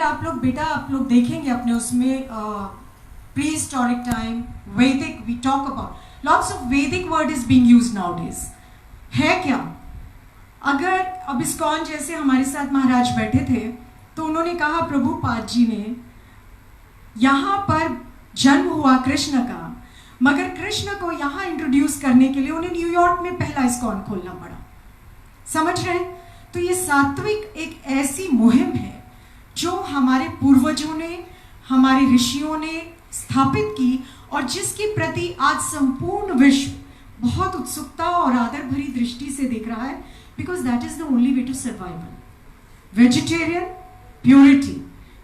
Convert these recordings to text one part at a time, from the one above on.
अगर आप लोग बेटा आप लोग देखेंगे अपने उसमें pre historic time Vedic we talk about lots of Vedic word is being used nowadays है क्या। अगर अब इस्कॉन जैसे हमारे साथ महाराज बैठे थे तो उन्होंने कहा प्रभुपाद जी ने यहाँ पर जन्म हुआ कृष्ण का, मगर कृष्ण को यहाँ इंट्रोड्यूस करने के लिए उन्हें न्यूयॉर्क में पहला इस्कॉन खोलना पड़ा। समझ रहे हैं? तो ये सात्विक एक ऐसी मुहिम है जो हमारे पूर्वजों ने हमारे ऋषियों ने स्थापित की और जिसके प्रति आज संपूर्ण विश्व बहुत उत्सुकता और आदर भरी दृष्टि से देख रहा है, because that is the only way to survival. Vegetarian purity,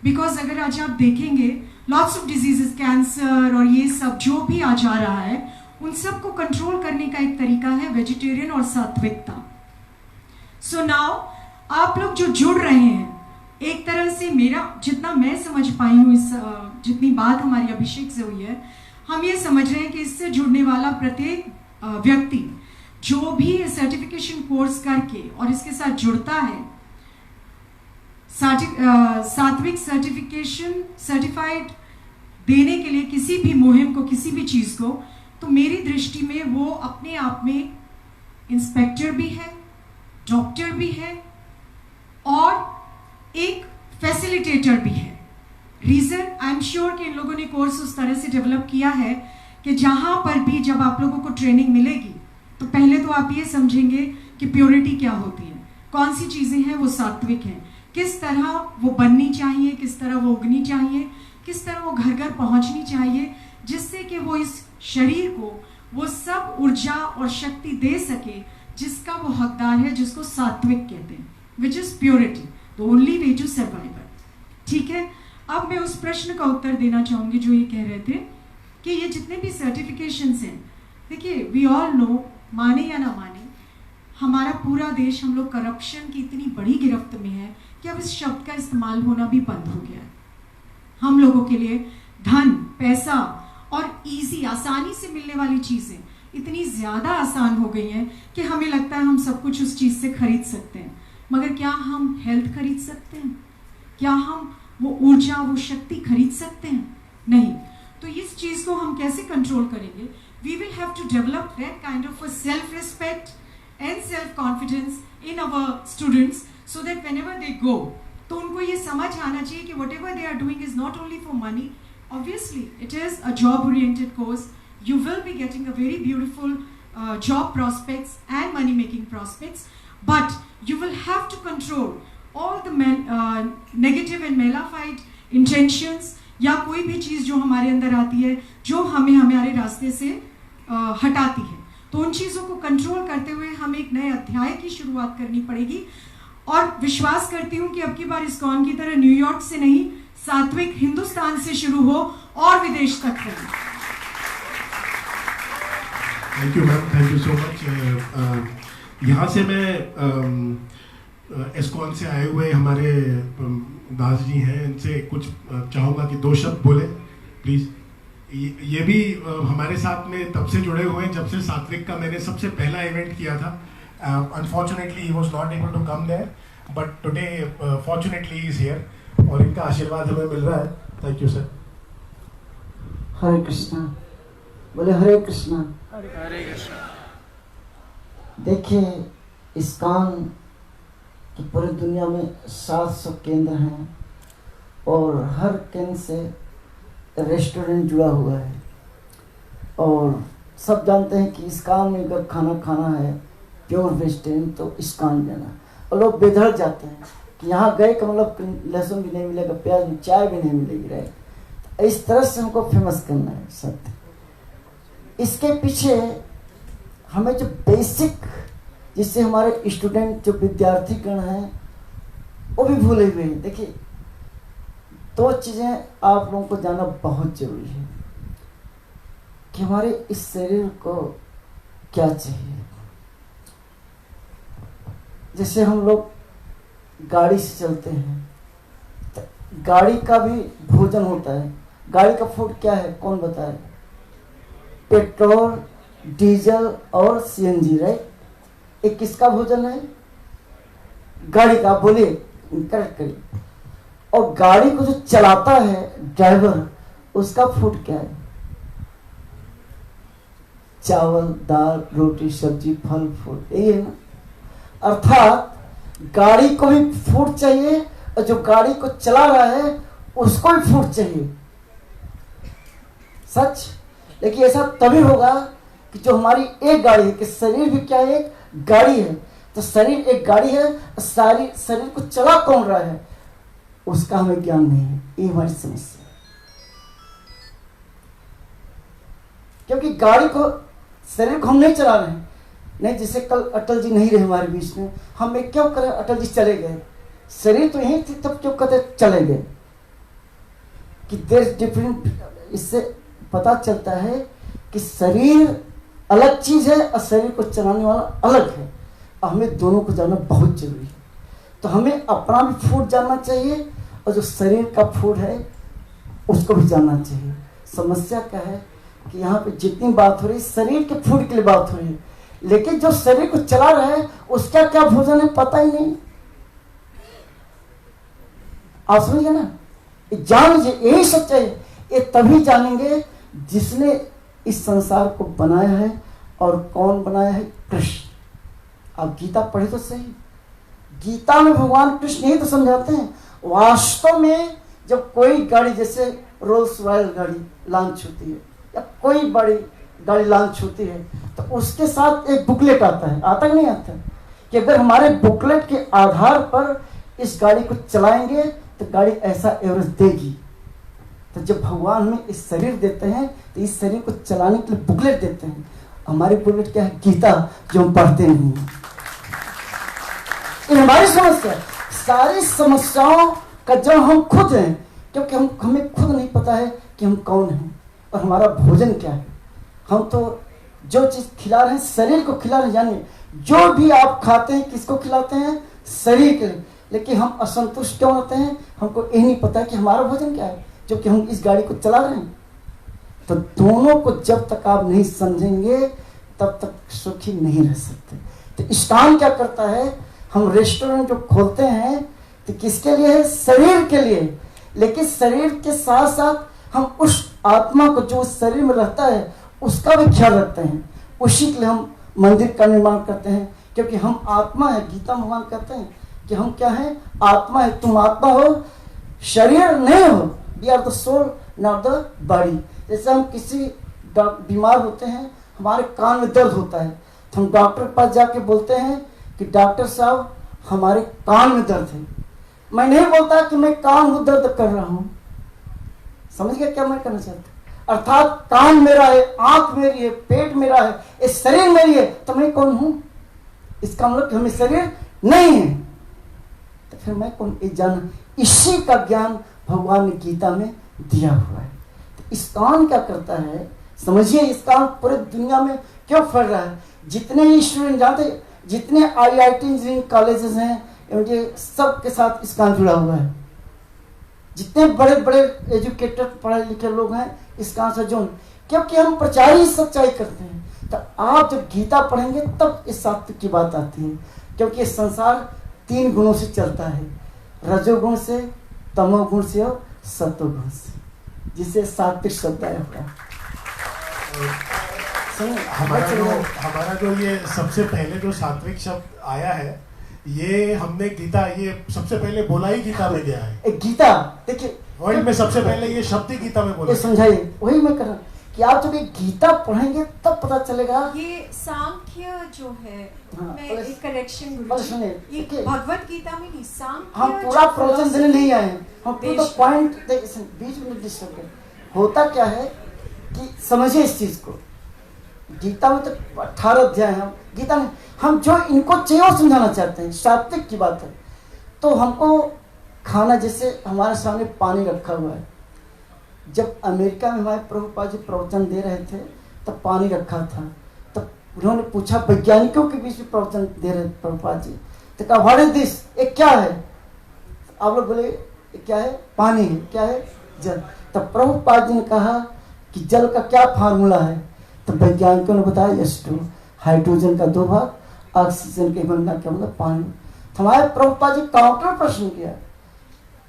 because अगर आज आप देखेंगे लॉट्स ऑफ डिजीजेस कैंसर और ये सब जो भी आ जा रहा है उन सब को कंट्रोल करने का एक तरीका है वेजिटेरियन और सात्विकता। सो नाउ आप लोग जो जुड़ रहे हैं, एक तरह से मेरा जितना मैं समझ पाई हूँ इस जितनी बात हमारी अभिषेक से हुई है, हम ये समझ रहे हैं कि इससे जुड़ने वाला प्रत्येक व्यक्ति जो भी सर्टिफिकेशन कोर्स करके और इसके साथ जुड़ता है, सात्विक सर्टिफाइड देने के लिए किसी भी मुहिम को किसी भी चीज को, तो मेरी दृष्टि में वो अपने आप में इंस्पेक्टर भी है, डॉक्टर भी है और एक फैसिलिटेटर भी है। रीजन आई एम श्योर कि इन लोगों ने कोर्स उस तरह से डेवलप किया है कि जहां पर भी जब आप लोगों को ट्रेनिंग मिलेगी तो पहले तो आप ये समझेंगे कि प्योरिटी क्या होती है, कौन सी चीजें हैं वो सात्विक हैं, किस तरह वो बननी चाहिए, किस तरह वो उगनी चाहिए, किस तरह वो घर घर पहुंचनी चाहिए, जिससे कि वो इस शरीर को वो सब ऊर्जा और शक्ति दे सके जिसका वो हकदार है, जिसको सात्विक कहते हैं, which is purity, the only way to survival. ठीक है, अब मैं उस प्रश्न का उत्तर देना चाहूंगी जो ये कह रहे थे कि ये जितने भी सर्टिफिकेशंस हैं, देखिए वी ऑल नो, माने या ना माने, हमारा पूरा देश हम लोग करप्शन की इतनी बड़ी गिरफ्त में है कि अब इस शब्द का इस्तेमाल होना भी बंद हो गया है। हम लोगों के लिए धन, पैसा और इजी आसानी से मिलने वाली चीजें इतनी ज्यादा आसान हो गई हैं कि हमें लगता है हम सब कुछ उस चीज से खरीद सकते हैं, मगर क्या हम हेल्थ खरीद सकते हैं? क्या हम वो ऊर्जा, वो शक्ति खरीद सकते हैं? नहीं। तो इस चीज को हम कैसे कंट्रोल करेंगे? We will have to develop that kind of a self respect and self confidence in our students so that whenever they go, तो उनको ये समझ आना चाहिए कि whatever they are doing is not only for money, obviously it is a job oriented course, you will be getting a very beautiful job prospects and money making prospects, but you will have to control all the negative and malefied intentions या कोई भी चीज़ जो हमारे अंदर आती है जो हमें हमारे रास्ते से हटाती है। तो उन चीज़ों को कंट्रोल करते हुए हमें एक नए अध्याय की शुरुआत करनी पड़ेगी और विश्वास करती हूँ कि अब की बार इस्कॉन की तरह न्यूयॉर्क से नहीं, सात्विक हिंदुस्तान से शुरू हो और विदेश तक हो। Thank you ma'am, thank you so much. यहाँ से मैं एस्कॉन से आए हुए हमारे दास जी हैं, इनसे कुछ चाहूँगा कि 2 शब्द बोले प्लीज़। ये भी हमारे साथ में तब से जुड़े हुए हैं जब से सात्विक का मैंने सबसे पहला इवेंट किया था। Unfortunately he was not able to come there, but today fortunately he is here और इनका आशीर्वाद हमें मिल रहा है। Thank you sir. Hare Krishna, बोले हरे कृष्णा। हरे कृष्णा। देखिए, इस्कॉन की पूरी दुनिया में 700 केंद्र हैं और हर केंद्र से रेस्टोरेंट जुड़ा हुआ है और सब जानते हैं कि इस्कॉन में अगर खाना खाना है प्योर वेजिटेरियन तो इस्कॉन जाना। और लोग बेधड़ जाते हैं कि यहाँ गए का मतलब लहसुन भी नहीं मिलेगा, प्याज भी, चाय भी नहीं मिलेगी, रहे। इस तरह से हमको फेमस करना है सत्य। इसके पीछे हमें जो बेसिक, जिससे हमारे स्टूडेंट जो विद्यार्थीगण हैं वो भी भूले हुए हैं। देखिए, 2 चीज़ें आप लोगों को जानना बहुत जरूरी है कि हमारे इस शरीर को क्या चाहिए। जैसे हम लोग गाड़ी से चलते हैं तो गाड़ी का भी भोजन होता है। गाड़ी का फूड क्या है, कौन बताए? पेट्रोल, डीजल और सीएनजी, राइट? ये किसका भोजन है? गाड़ी का। बोलिए, करेक्ट करिए। और गाड़ी को जो चलाता है ड्राइवर, उसका फूड क्या है? चावल, दाल, रोटी, सब्जी, फल, फूल, यही है ना। अर्थात गाड़ी को भी फूड चाहिए और जो गाड़ी को चला रहा है उसको भी फूड चाहिए। सच। लेकिन ऐसा तभी होगा कि जो हमारी एक गाड़ी है, कि शरीर भी क्या है? एक गाड़ी है। तो शरीर एक गाड़ी है, सारी शरीर को चला कौन रहा है उसका हमें ज्ञान नहीं है। ये हमारी समस्या है। क्योंकि गाड़ी को, शरीर को हम नहीं चला रहे हैं। नहीं, जैसे कल अटल जी नहीं रहे हमारे बीच में, हम एक क्यों करें? अटल जी चले गए, शरीर तो यही थी, तब क्यों कहते चले गए? कि देयर डिफरेंट। इससे पता चलता है कि शरीर अलग चीज है और शरीर को चलाने वाला अलग है। और हमें दोनों को जानना बहुत जरूरी है। तो हमें अपना भी फूड जानना चाहिए और जो शरीर का फूड है उसको भी जानना चाहिए। समस्या क्या है कि यहाँ पे जितनी बात हो रही है शरीर के फूड के लिए बात हो रही है, लेकिन जो शरीर को चला रहा है उसका क्या भोजन है पता ही नहीं। आप समझिए ना, जान लीजिए, यही सच्चाई है। ये तभी जानेंगे जिसने इस संसार को बनाया है। और कौन बनाया है? कृष्ण। आप गीता पढ़े तो सही, गीता में भगवान कृष्ण यही तो समझाते हैं। वास्तव में जब कोई गाड़ी, जैसे रोल्स रॉयल गाड़ी लॉन्च होती है या कोई बड़ी गाड़ी लॉन्च होती है, तो उसके साथ एक बुकलेट आता है, आता कि नहीं आता? कि अगर हमारे बुकलेट के आधार पर इस गाड़ी को चलाएंगे तो गाड़ी ऐसा एवरेज देगी। तो जब भगवान हमें इस शरीर देते हैं तो इस शरीर को चलाने के लिए बुकलेट देते हैं। हमारी बुकलेट क्या है? गीता, जो हम पढ़ते नहीं हैं। ये हमारी समस्या है। सारी समस्याओं का जड़ हम खुद हैं, क्योंकि हमें खुद नहीं पता है कि हम कौन हैं और हमारा भोजन क्या है। हम तो जो चीज खिला रहे हैं शरीर को खिला रहे हैं। यानी जो भी आप खाते हैं किसको खिलाते हैं? शरीर के लिए। लेकिन हम असंतुष्ट क्यों होते हैं? हमको यही नहीं पता कि हमारा भोजन क्या है, जो कि हम इस गाड़ी को चला रहे हैं। तो दोनों को जब तक आप नहीं समझेंगे तब तक सुखी नहीं रह सकते। तो इस्लाम क्या करता है? हम रेस्टोरेंट जो खोलते हैं तो किसके लिए है? शरीर के लिए। लेकिन शरीर के साथ साथ हम उस आत्मा को जो उस शरीर में रहता है उसका भी ख्याल रखते हैं। उसी के लिए हम मंदिर का निर्माण करते हैं, क्योंकि हम आत्मा है। गीता भगवान कहते हैं कि हम क्या है? आत्मा है। तुम आत्मा हो, शरीर नहीं हो। We are the soul not the body. जैसे हम किसी बीमार होते हैं, हमारे कान में दर्द होता है, तो हम डॉक्टर के पास जाके बोलते हैं कि डॉक्टर साहब हमारे कान में दर्द है। मैं नहीं बोलता कि मैं कान में दर्द कर रहा हूं। समझ गया क्या मैं कहना चाहता हूं? अर्थात कान मेरा है, आंख मेरी है, पेट मेरा है, ये शरीर मेरी है, तो मैं कौन हूं? इसका मतलब कि हमें शरीर नहीं है, तो फिर मैं कौन? ये जान, इसी का ज्ञान भगवान ने गीता में दिया हुआ है। तो इस कान क्या करता है? समझिए, इस कान पूरे दुनिया में क्यों फैल रहा है? जितने स्टूडेंट जानते, जितने IIT इंजीनियरिंग कॉलेजेस हैं, ये सब के साथ इस कान जुड़ा हुआ है। जितने बड़े बड़े एजुकेटेड पढ़े लिखे लोग हैं इस कान से जुड़, क्योंकि हम प्रचार ही सच्चाई करते हैं। तो आप जब गीता पढ़ेंगे तब इस सात्विक की बात आती है, क्योंकि ये संसार 3 गुणों से चलता है, रजोगुण से, तमोगुण से और सत्वगुण से, जिसे सात्विक शब्द आया हुआ है। हमारा जो ये सबसे पहले जो सात्विक शब्द आया है, ये हमने गीता, ये सबसे पहले बोला ही गीता में गया है। गीता देखिए, वर्ल्ड में सबसे पहले ये शब्द ही गीता में बोला। ये समझाइए, वही मैं कर रहा हूँ कि आप जब ये गीता पढ़ेंगे तब पता चलेगा। ये सांख्य जो है, हाँ, मैं एक करेक्शन सुनिए, ये भगवत गीता में नहीं, सांख्य। हम पूरा प्रवचन देने नहीं आए हैं, हम पूरा पॉइंट बीच में डिस्टर्ब कर। होता क्या है कि समझिए इस चीज को, गीता में तो 18 अध्याय है। गीता में हम जो इनको चाहिए वो समझाना चाहते हैं, सात्विक की बात है। तो हमको खाना, जैसे हमारे सामने पानी रखा हुआ है। जब अमेरिका में हमारे प्रभुपाद जी प्रवचन दे रहे थे तब पानी रखा था, तब उन्होंने पूछा, वैज्ञानिकों के बीच में प्रवचन दे रहे प्रभुपाद जी, तो कहा व्हाट इज दिस, ये क्या है? आप लोग बोले क्या है? पानी है। क्या है? जल। तब प्रभुपाद जी ने कहा कि जल का क्या फार्मूला है? तो वैज्ञानिकों ने बताया H2, हाइड्रोजन का 2 भाग, ऑक्सीजन के बनना क्या मतलब पानी। तो हमारे प्रभुपाद जी काउंटर प्रश्न किया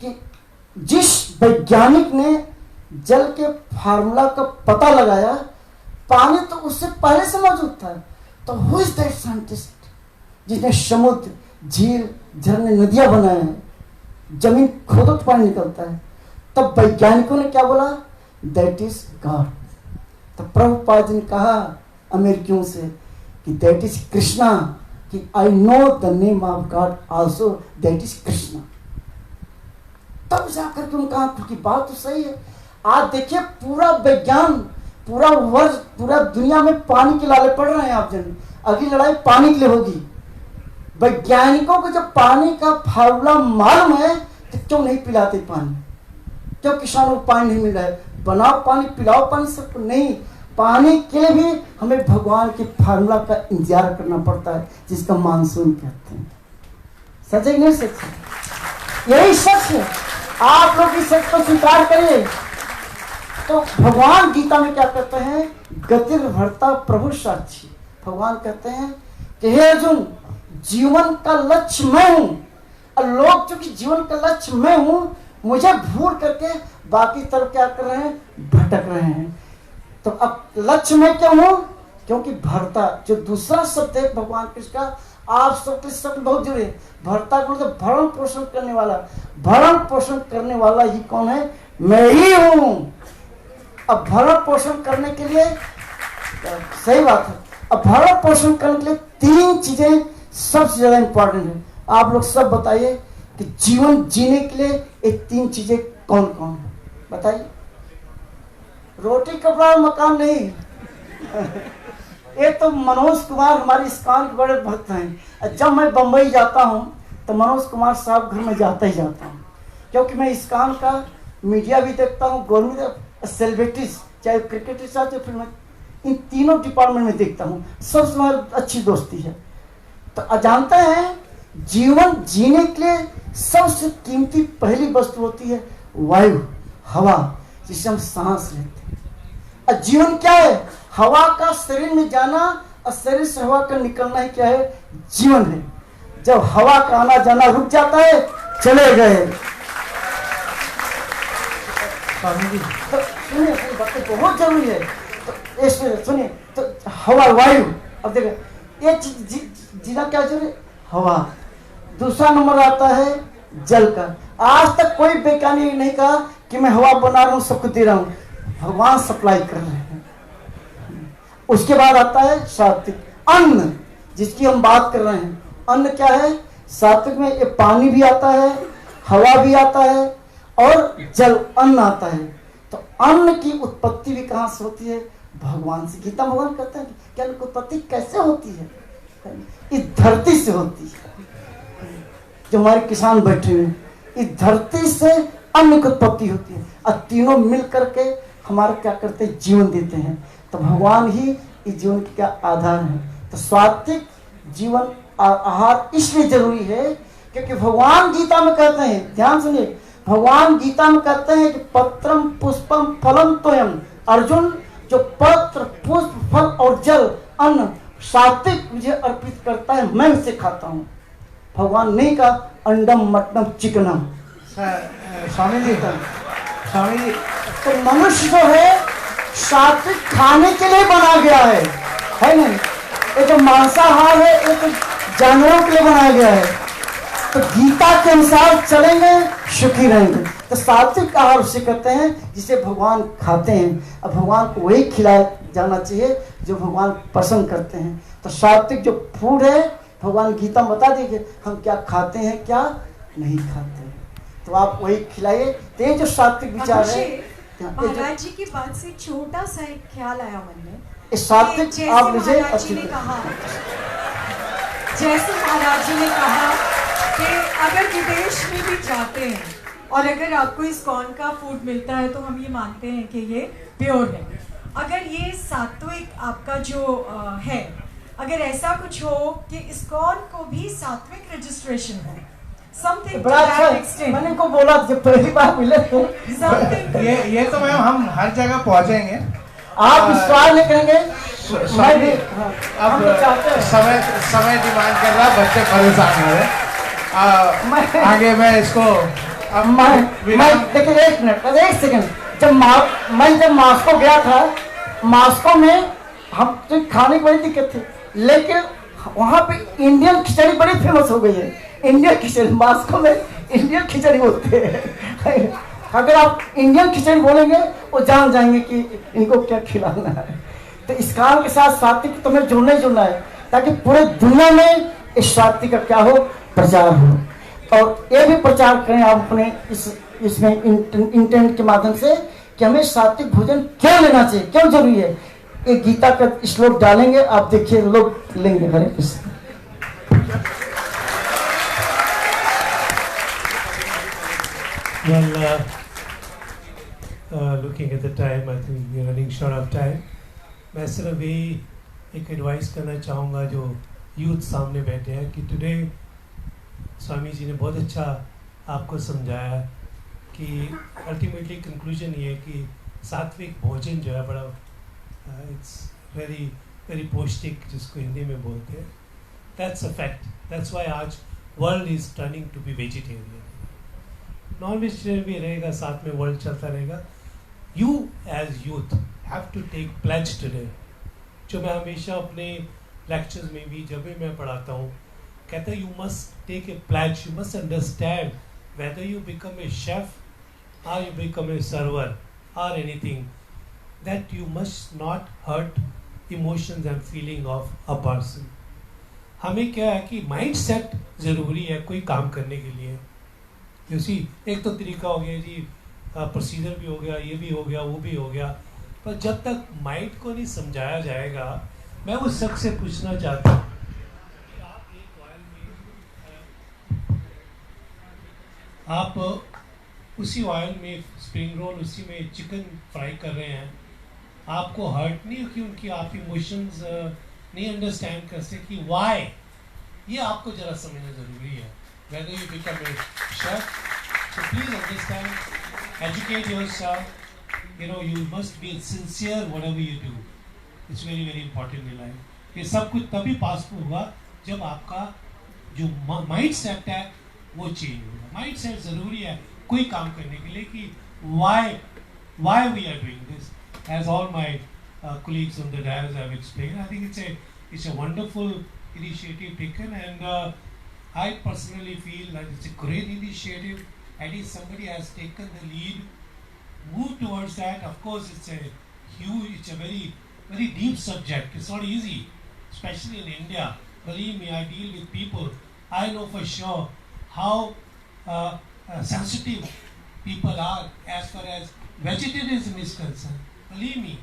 कि जिस वैज्ञानिक ने जल के फार्मूला का पता लगाया, पानी तो उससे पहले से मौजूद था। तो हु इज दैट साइंटिस्ट जिसने समुद्र, झील, झरने, नदियां बनाए हैं, जमीन खोदो तो पानी निकलता है। तब वैज्ञानिकों ने क्या बोला? That is God. तो प्रभुपाद जी ने कहा अमेरिकियों से कि दैट इज कृष्णा, कि I know the name of God also, that is Krishna. तब जाकर के उन्होंने कहा कि बात तो सही है। आज देखिए पूरा विज्ञान, पूरा वर्ष, पूरा दुनिया में पानी के लाले पड़ रहे हैं। आप जन अगली लड़ाई पानी के लिए होगी। वैज्ञानिकों को जब पानी का फार्मूला मालूम है तो क्यों नहीं पिलाते पानी? क्यों किसानों को पानी नहीं मिल रहा है? बनाओ पानी, पिलाओ पानी सबको। नहीं, पानी के लिए भी हमें भगवान के फार्मूला का इंतजार करना पड़ता है, जिसका मानसून कहते हैं। सच है नहीं सच है? यही सच है। आप लोग इस सच को स्वीकार करिए। तो भगवान गीता में क्या कहते हैं? गतिर भरता प्रभु साक्षी। भगवान कहते हैं कि हे अर्जुन, जीवन का लक्ष्य मैं हूं, और लोग चूंकि जीवन का लक्ष्य मैं हूं, मुझे भूल करके बाकी तरफ क्या कर रहे हैं? भटक रहे हैं। तो अब लक्ष्य मैं क्यों हूं? क्योंकि भरता जो दूसरा शब्द है भगवान कृष्ण का, आप सबके शब्द बहुत जुड़े। भरता को मतलब भरण पोषण करने वाला। भरण पोषण करने वाला ही कौन है? मैं ही हूं। अब भरण पोषण करने के लिए, सही बात है, अब भरण पोषण करने के लिए तीन चीजें सबसे ज्यादा इंपॉर्टेंट है। आप लोग सब बताइए कि जीवन जीने के लिए ये तीन चीजें कौन कौन है? बताइए। रोटी, कपड़ा और मकान नहीं। ये तो मनोज कुमार हमारे इस्कॉन के बड़े भक्त हैं। जब मैं बंबई जाता हूँ तो मनोज कुमार साहब घर में जाता ही जाता हूँ, क्योंकि मैं इस्कॉन का मीडिया भी देखता हूँ, गवर्नमेंट, सेलिब्रिटीज, चाहे क्रिकेटर्स चाहे फिल्म, इन तीनों डिपार्टमेंट में देखता हूँ। सबसे हमारी अच्छी दोस्ती है। तो जानते हैं जीवन जीने के लिए सबसे कीमती पहली वस्तु होती है वायु, हवा, जिसे हम सांस लेते हैं। और जीवन क्या है? हवा का शरीर में जाना और शरीर से हवा का निकलना ही क्या है? जीवन है। जब हवा का आना जाना रुक जाता है, चले गए। तो सुनिए, बातें बहुत जरूरी है। तो इसमें सुनिए, तो हवा, वायु, अब देखिए ये जीना क्या जरूरी? हवा। दूसरा नंबर आता है जल का। आज तक कोई वैज्ञानिक नहीं कहा कि मैं हवा बना रहा हूं, सबको दे रहा हूं। भगवान सप्लाई कर रहे हैं। उसके बाद आता है सात्विक, अन्न, जिसकी हम बात कर रहे हैं। अन्न क्या है? सात्विक में ये पानी भी आता है, हवा भी आता है और जल, अन्न आता है। तो अन्न की उत्पत्ति भी कहाँ से होती है? भगवान से। गीता भगवान कहते हैं कि अन्न की उत्पत्ति कैसे होती है? इस धरती से होती है। जो हमारे किसान बैठे हुए, इस धरती से अन्न की उत्पत्ति होती है, और तीनों मिल करके हमारा क्या करते हैं? जीवन देते हैं। तो भगवान ही इस जीवन के क्या आधार है। तो सात्विक जीवन आहार इसलिए जरूरी है क्योंकि भगवान गीता में कहते हैं, ध्यान सुनिए, भगवान गीता में कहते हैं कि पत्रम पुष्पम फलम तोयम। अर्जुन, जो पत्र, पुष्प, फल और जल, अन्न सात्विक मुझे अर्पित करता है, मैं उसे खाता हूँ। भगवान नहीं कहा अंडम मटनम चिकनम। स्वामी जी, स्वामी जी, तो मनुष्य जो है सात्विक खाने के लिए बना गया है नहीं? ये जो मांसाहार है ये तो जानवरों के लिए बनाया गया है। तो गीता के अनुसार चलेंगे, सुखी रहेंगे। तो सात्विक आहार उसे कहते हैं जिसे भगवान खाते हैं। अब भगवान को वही खिलाया जाना चाहिए जो भगवान पसंद करते हैं। तो सात्विक जो फूड है, भगवान गीता में बता दीजिए हम क्या खाते हैं, क्या नहीं खाते हैं। तो आप वही खिलाइए। तो ये जो सात्विक विचार है, महाराज जी की बात से छोटा सा एक ख्याल आया मन में। इस सात्विक आप मुझे जैसे महाराज जी ने कहा कि अगर विदेश में भी जाते हैं और अगर आपको इस्कॉन का फूड मिलता है तो हम ये मानते हैं कि ये प्योर है। अगर ये सात्विक आपका जो है, अगर ऐसा कुछ हो कि इस्कॉन को भी सात्विक रजिस्ट्रेशन हो, something to that extent. मैंने इनको बोला जब पहली बार मिले थे, ये तो मैम हम हर जगह पहुंचेंगे। आप विश्वास नहीं करेंगे। मैं भी अब समय डिमांड कर रहा, बच्चे परेशान हो रहे। आगे मैं इसको मैं देखिए एक मिनट, एक सेकंड। मैं जब मॉस्को गया था, मॉस्को में हम तो खाने की बड़ी दिक्कत थी, लेकिन वहाँ पे इंडियन खिचड़ी बड़ी फेमस हो गई है। इंडियन खिचड़ी, मॉस्को में इंडियन खिचड़ी बोलते हैं। अगर आप इंडियन खिचड़ी बोलेंगे वो जान जाएंगे कि इनको क्या खिलाना है। तो इस काम के साथ स्वाति को तुम्हें जुड़ना है, ताकि पूरे दुनिया में इस स्वाति का क्या हो, प्रचार हो। और ये भी प्रचार करें आप अपने इसमें इंटरनेट के माध्यम से कि हमें सात्विक भोजन क्यों लेना चाहिए, क्यों जरूरी है। एक गीता का श्लोक डालेंगे, आप देखिए लोग लेंगे। हरे Krishna. Well, looking at the time, I think we're running short of time. मैं सिर्फ यही एक एडवाइस करना चाहूँगा जो यूथ सामने बैठे हैं कि टुडे स्वामी जी ने बहुत अच्छा आपको समझाया कि अल्टीमेटली कंक्लूजन ये है कि सात्विक भोजन जो है बड़ा इट्स वेरी वेरी पौष्टिक, जिसको हिंदी में बोलते हैं। That's a fact, that's why आज world is turning to be vegetarian. Non vegetarian भी रहेगा, साथ में वर्ल्ड चलता रहेगा। You as youth have to take pledge today. जो मैं हमेशा अपने लेक्चर्स में भी जब भी मैं पढ़ाता हूँ कहता है, you must take a pledge, you must understand whether you become a chef or you become a server or anything, that you must not hurt emotions and feeling of a person. हमें क्या है कि mind set ज़रूरी है कोई काम करने के लिए। यू सी, एक तो तरीका हो गया जी, प्रोसीजर भी हो गया, ये भी हो गया, वो भी हो गया, पर जब तक माइंड को नहीं समझाया जाएगा। मैं उस शख्स से पूछना चाहता हूँ, आप उसी ऑयल में स्प्रिंग रोल, उसी में चिकन फ्राई कर रहे हैं, आपको हर्ट नहीं हो कि उनकी आप इमोशंस नहीं अंडरस्टैंड कर सकते कि वाई? ये आपको ज़रा समझना ज़रूरी है। whether you become a chef, so please understand, educate yourself, you must be sincere whatever you do. It's very very important in life. ये सब कुछ तभी पॉसिबल होगा जब आपका जो माइंड सेट है वो चेंज होगा। माइंड सेट ज़रूरी है कोई काम करने के लिए कि why we are doing this. As all my colleagues on the dais have explained, I think it's a wonderful initiative taken, and I personally feel that it's a great initiative. At least somebody has taken the lead, moved towards that. Of course, it's a very very deep subject. It's not easy, especially in India. Believe me, I deal with people. I know for sure how sensitive people are as far as vegetarianism is concerned. Believe me,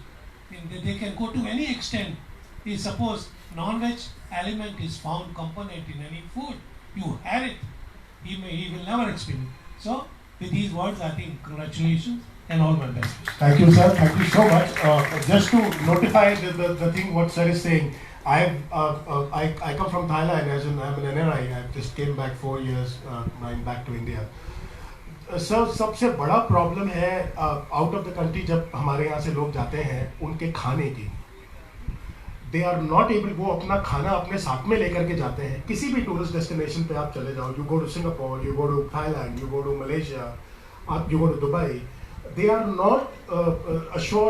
they can go to any extent. If suppose non-veg element is found component in any food, you have it. He will never explain. So, with these words, I think congratulations and all my best. Thank you, sir. Thank you so much. Just to notify the thing what sir is saying, I come from Thailand as I'm an NRI. I just came back 4 years back to India. Sir सबसे बड़ा problem है out of the country जब हमारे यहाँ से लोग जाते हैं उनके खाने की। दे आर नॉट एबल, वो अपना खाना अपने साथ में लेकर के जाते हैं। किसी भी टूरिस्ट डेस्टिनेशन पे आप चले जाओ, you go to Singapore, you go to Thailand, you go to Malaysia, you go to Dubai, they are not assured